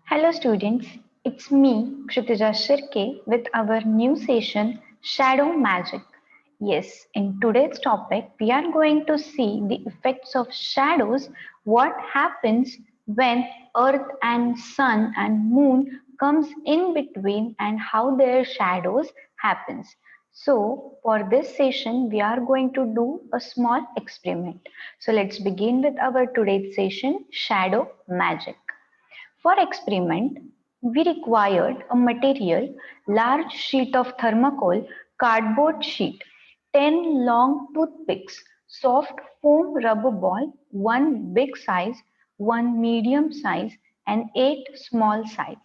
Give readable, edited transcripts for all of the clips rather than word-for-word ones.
Hello students, it's me Kshitija Shirke with our new session Shadow Magic. Yes, in today's topic we are going to see the effects of shadows, what happens when earth and sun and moon comes in between and how their shadows happens. So for this session we are going to do a small experiment. So let's begin with our today's session Shadow Magic. For experiment, we required a material, large sheet of thermocol, cardboard sheet, 10 long toothpicks, soft foam rubber ball, one big size, one medium size, and 8 small size,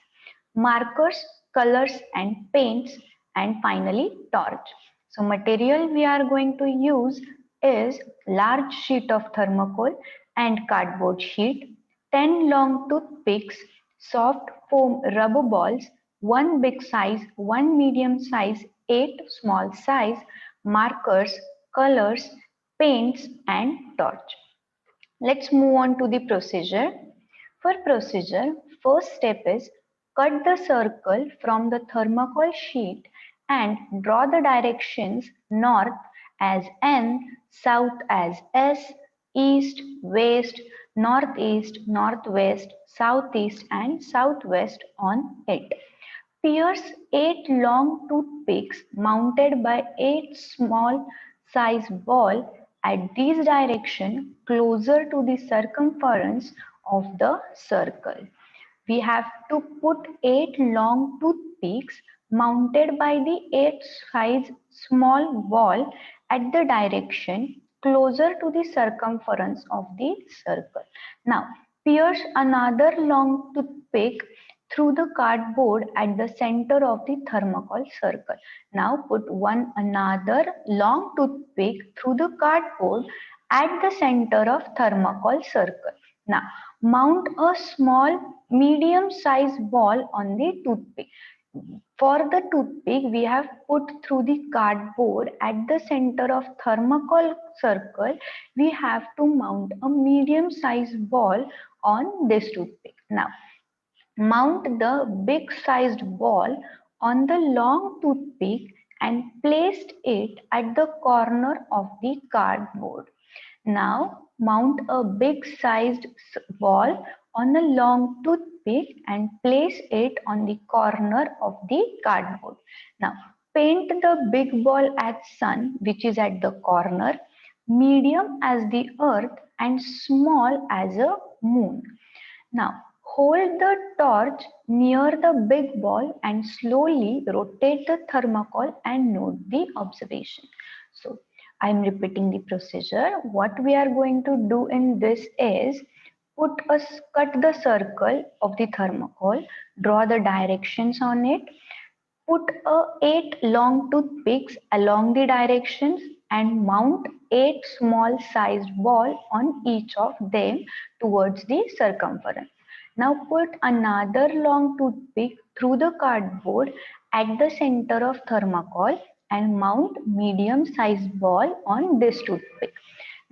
markers, colors and paints, and finally torch. So material we are going to use is large sheet of thermocol and cardboard sheet, 10 long toothpicks, soft foam rubber balls, one big size, one medium size, 8 small size, markers, colors, paints and torch. Let's move on to the procedure. For procedure, first step is cut the circle from the thermocol sheet and draw the directions north as N, south as S, east, west, northeast, northwest, southeast and southwest on it. Pierce 8 long toothpicks mounted by 8 small size ball at this direction closer to the circumference of the circle. We have to put 8 long toothpicks mounted by the 8 size small ball at the direction closer to the circumference of the circle. Now, pierce another long toothpick through the cardboard at the center of the thermocol circle. Now put one another long toothpick through the cardboard at the center of thermocol circle. Now mount a small medium sized ball on the toothpick. For the toothpick, we have put through the cardboard at the center of thermocol circle. We have to mount a medium sized ball on this toothpick. Now mount the big sized ball on the long toothpick and placed it at the corner of the cardboard. Now mount a big sized ball on a long toothpick and place it on the corner of the cardboard. Now paint the big ball as sun, which is at the corner, medium as the earth and small as a moon. Now hold the torch near the big ball and slowly rotate the thermocol and note the observation. So I am repeating the procedure. What we are going to do in this is cut the circle of the thermocol, draw the directions on it, put 8 long toothpicks along the directions and mount 8 small sized ball on each of them towards the circumference. Now put another long toothpick through the cardboard at the center of thermocol and mount medium sized ball on this toothpick.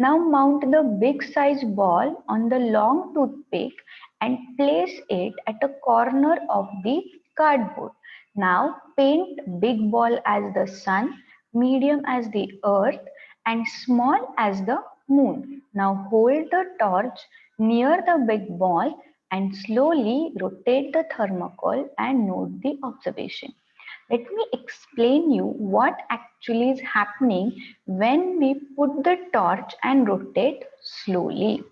Now mount the big size ball on the long toothpick and place it at a corner of the cardboard. Now paint big ball as the sun, medium as the earth and small as the moon. Now hold the torch near the big ball and slowly rotate the thermocol and note the observation. Let me explain you what actually is happening when we put the torch and rotate slowly.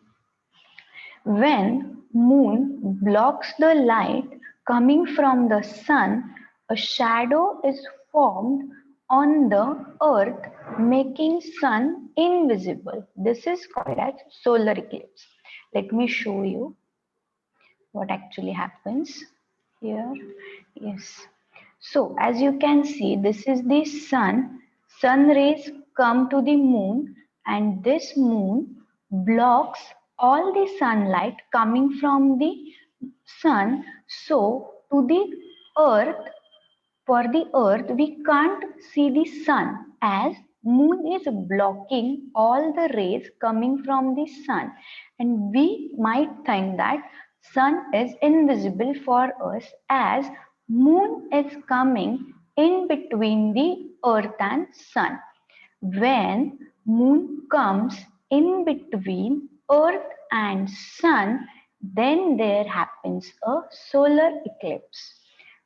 When moon blocks the light coming from the sun, a shadow is formed on the earth making sun invisible. This is called as solar eclipse. Let me show you what actually happens here. Yes. So as you can see, this is the sun. Sun rays come to the moon and this moon blocks all the sunlight coming from the sun. So to the earth, for the earth, we can't see the sun as moon is blocking all the rays coming from the sun and we might think that sun is invisible for us as moon is coming in between the earth and sun. When moon comes in between earth and sun, then there happens a solar eclipse.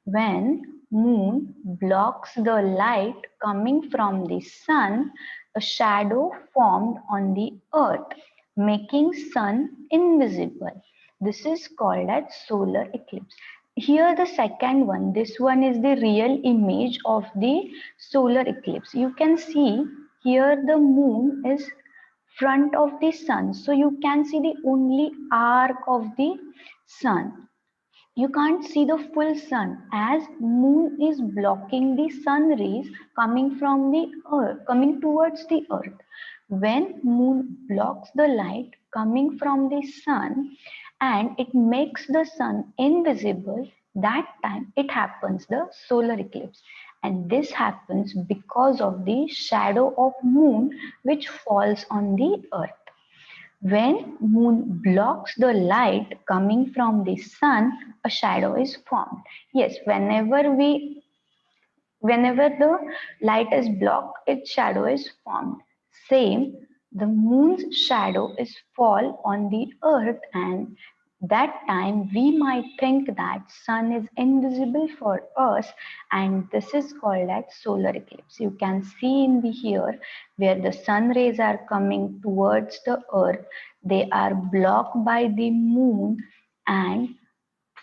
When moon blocks the light coming from the sun, a shadow formed on the earth, making sun invisible. This is called as solar eclipse. Here the second one, this one is the real image of the solar eclipse. You can see here the moon is front of the sun, so you can see the only arc of the sun. You can't see the full sun as moon is blocking the sun rays coming from the earth, coming towards the earth. When moon blocks the light coming from the sun and it makes the sun invisible, that time it happens the solar eclipse. And this happens because of the shadow of moon which falls on the earth. When moon blocks the light coming from the sun, a shadow is formed. Yes, whenever the light is blocked, its shadow is formed. Same, the moon's shadow is fall on the earth, and that time we might think that sun is invisible for us, and this is called as solar eclipse. You can see in the here where the sun rays are coming towards the earth, they are blocked by the moon, and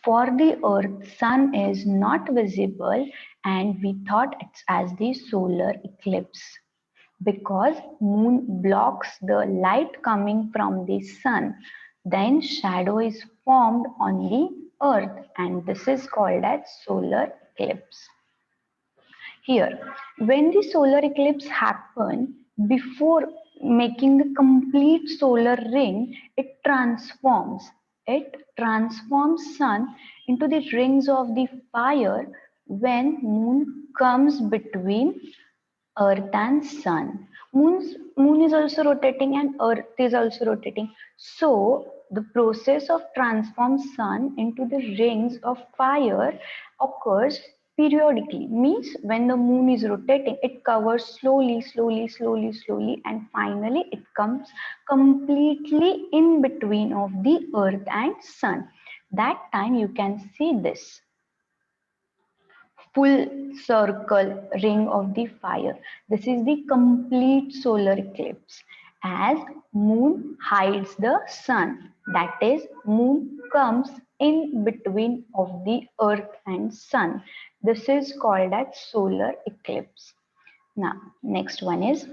for the earth sun is not visible, and we thought it's as the solar eclipse because moon blocks the light coming from the sun, then shadow is formed on the earth, and this is called as solar eclipse. Here, when the solar eclipse happen, before making the complete solar ring, it transforms sun into the rings of the fire when moon comes between earth and sun. Moon is also rotating and earth is also rotating. So the process of transform sun into the rings of fire occurs periodically. Means when the moon is rotating, it covers slowly, and finally it comes completely in between of the earth and sun. That time you can see this full circle ring of the fire. This is the complete solar eclipse as moon hides the sun. That is, moon comes in between of the earth and sun. This is called as solar eclipse. Now, next one is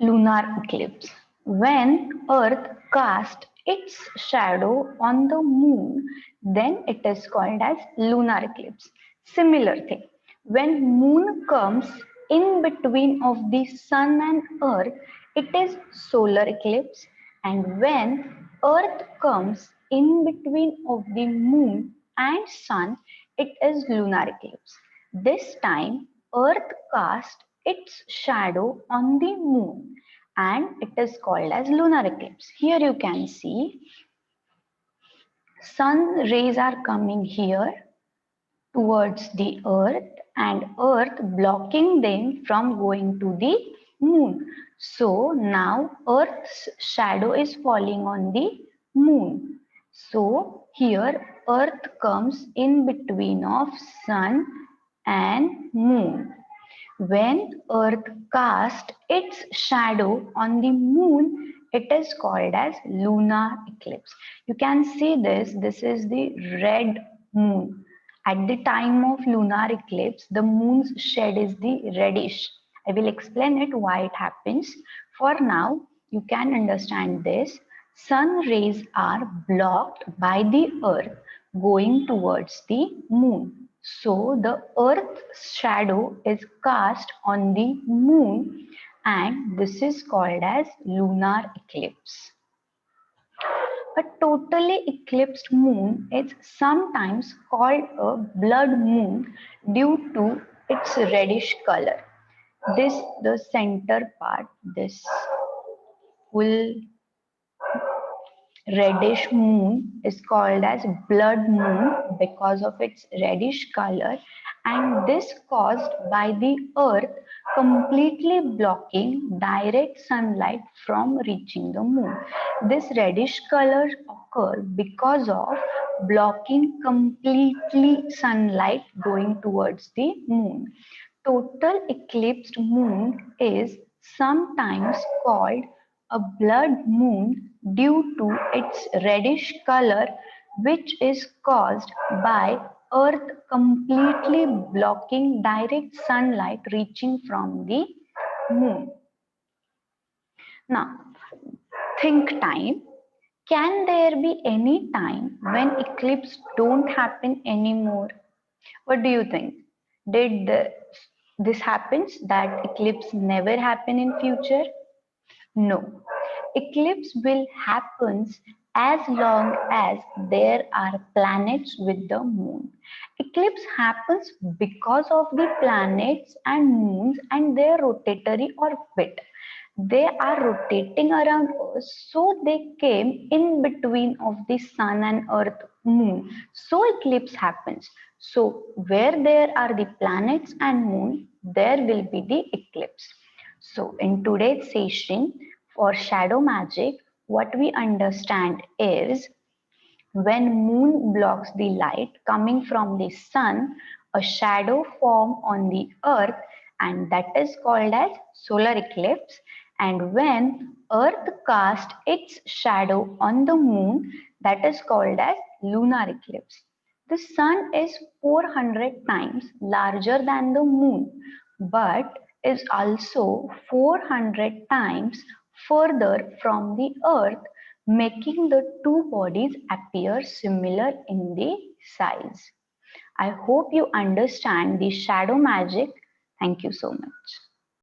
lunar eclipse. When earth casts its shadow on the moon, then it is called as lunar eclipse. Similar thing. When moon comes in between of the sun and earth, it is solar eclipse. And when earth comes in between of the moon and sun, it is lunar eclipse. This time earth casts its shadow on the moon and it is called as lunar eclipse. Here you can see sun rays are coming here towards the earth and earth blocking them from going to the moon. So now earth's shadow is falling on the moon. So here earth comes in between of sun and moon. When earth casts its shadow on the moon, it is called as lunar eclipse. You can see this is the red moon. At the time of lunar eclipse, the moon's shade is the reddish. I will explain it why it happens. For now, you can understand this. Sun rays are blocked by the earth going towards the moon. So the earth's shadow is cast on the moon and this is called as lunar eclipse. A totally eclipsed moon is sometimes called a blood moon due to its reddish color. The center part, this full Reddish moon is called as blood moon because of its reddish color, and this caused by the earth completely blocking direct sunlight from reaching the moon. This reddish color occurred because of blocking completely sunlight going towards the moon. Total eclipsed moon is sometimes called a blood moon due to its reddish color, which is caused by Earth completely blocking direct sunlight reaching from the moon. Now, think time. Can there be any time when eclipses don't happen anymore? What do you think? Did this happens that eclipse never happen in future? No. Eclipse will happens as long as there are planets with the moon. Eclipse happens because of the planets and moons and their rotatory orbit. They are rotating around us, so they came in between of the sun and earth moon. So eclipse happens. So where there are the planets and moon, there will be the eclipse. So in today's session for shadow magic, what we understand is when moon blocks the light coming from the sun, a shadow form on the earth and that is called as solar eclipse. And when earth casts its shadow on the moon, that is called as lunar eclipse. The sun is 400 times larger than the moon, but is also 400 times further from the earth, making the two bodies appear similar in the size. I hope you understand the shadow magic. Thank you so much.